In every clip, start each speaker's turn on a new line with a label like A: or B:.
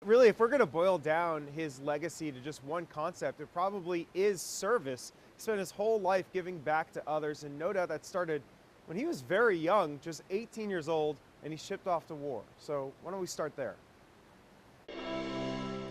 A: Really, if we're going to boil down his legacy to just one concept, it probably is service. He spent his whole life giving back to others, and no doubt that started when he was very young, just 18 years old, and he shipped off to war. So why don't we start there?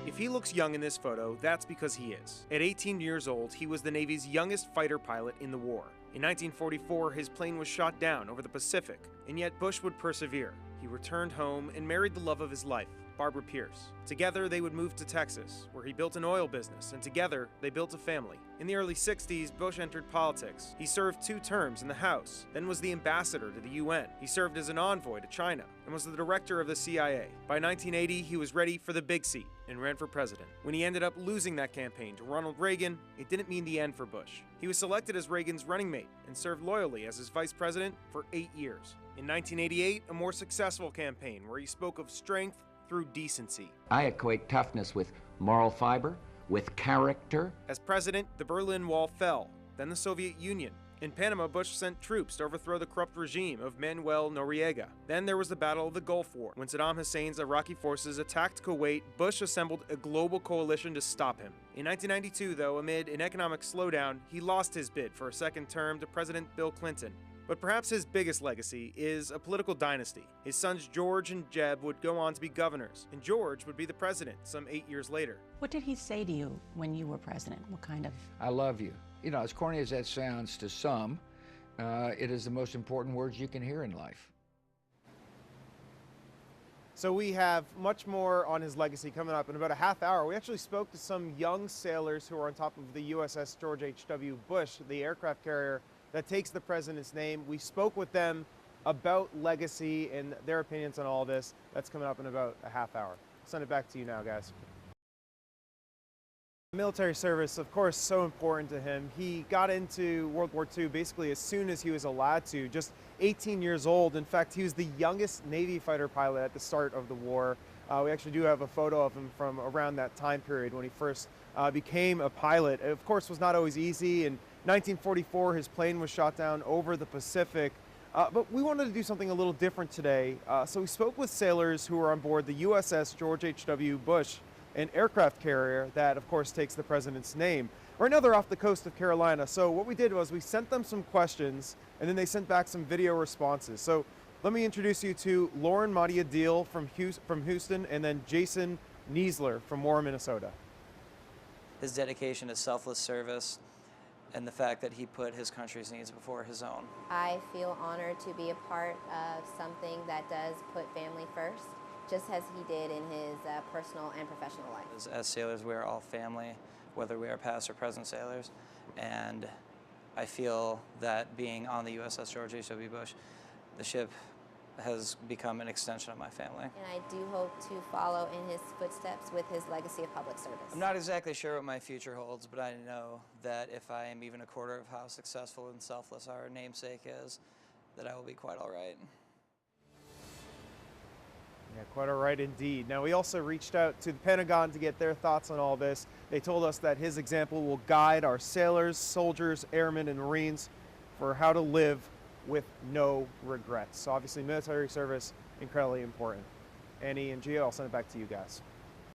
A: If he looks young in this photo, that's because he is. At 18 years old, he was the Navy's youngest fighter pilot in the war. In 1944, his plane was shot down over the Pacific, and yet Bush would persevere. He returned home and married the love of his life, Barbara Pierce. Together, they would move to Texas, where he built an oil business, and together, they built a family. In the early 60s, Bush entered politics. He served 2 terms in the House, then was the ambassador to the UN. He served as an envoy to China, and was the director of the CIA. By 1980, he was ready for the big seat, and ran for president. When he ended up losing that campaign to Ronald Reagan, it didn't mean the end for Bush. He was selected as Reagan's running mate, and served loyally as his vice president for 8 years. In 1988, a more successful campaign where he spoke of strength through decency.
B: I equate toughness with moral fiber, with character.
A: As president, the Berlin Wall fell, then the Soviet Union. In Panama, Bush sent troops to overthrow the corrupt regime of Manuel Noriega. Then there was the Battle of the Gulf War. When Saddam Hussein's Iraqi forces attacked Kuwait, Bush assembled a global coalition to stop him. In 1992, though, amid an economic slowdown, he lost his bid for a second term to President Bill Clinton. But perhaps his biggest legacy is a political dynasty. His sons George and Jeb would go on to be governors, and George would be the president some 8 years later.
C: What did he say to you when you were president? What kind of...
D: I love you. You know, as corny as that sounds to some, it is the most important words you can hear in life.
A: So we have much more on his legacy coming up in about a half hour. We actually spoke to some young sailors who are on top of the USS George H.W. Bush, the aircraft carrier that takes the president's name. We spoke with them about legacy and their opinions on all this. That's coming up in about a half hour. I'll send it back to you now, guys. Military service, of course, so important to him. He got into World War II basically as soon as he was allowed to, just 18 years old. In fact, he was the youngest Navy fighter pilot at the start of the war. We actually do have a photo of him from around that time period when he first became a pilot. It, of course, was not always easy. In 1944, his plane was shot down over the Pacific. But we wanted to do something a little different today. So we spoke with sailors who were on board the USS George H.W. Bush, an aircraft carrier that, of course, takes the president's name. Right now, they're off the coast of Carolina. So what we did was we sent them some questions, and then they sent back some video responses. So let me introduce you to Lauren Madia Deal from Houston, and then Jason Niesler from Moore, Minnesota.
E: His dedication to selfless service and the fact that he put his country's needs before his own.
F: I feel honored to be a part of something that does put family first, just as he did in his personal and professional life.
E: As sailors, we are all family, whether we are past or present sailors, and I feel that being on the USS George H.W. Bush, the ship has become an extension of my family.
F: And I do hope to follow in his footsteps with his legacy of public service.
E: I'm not exactly sure what my future holds, but I know that if I am even a quarter of how successful and selfless our namesake is, that I will be quite all right.
A: Yeah, quite all right indeed. Now, we also reached out to the Pentagon to get their thoughts on all this. They told us that his example will guide our sailors, soldiers, airmen, and Marines for how to live with no regrets. So obviously, military service, incredibly important. Annie and Gio, I'll send it back to you guys.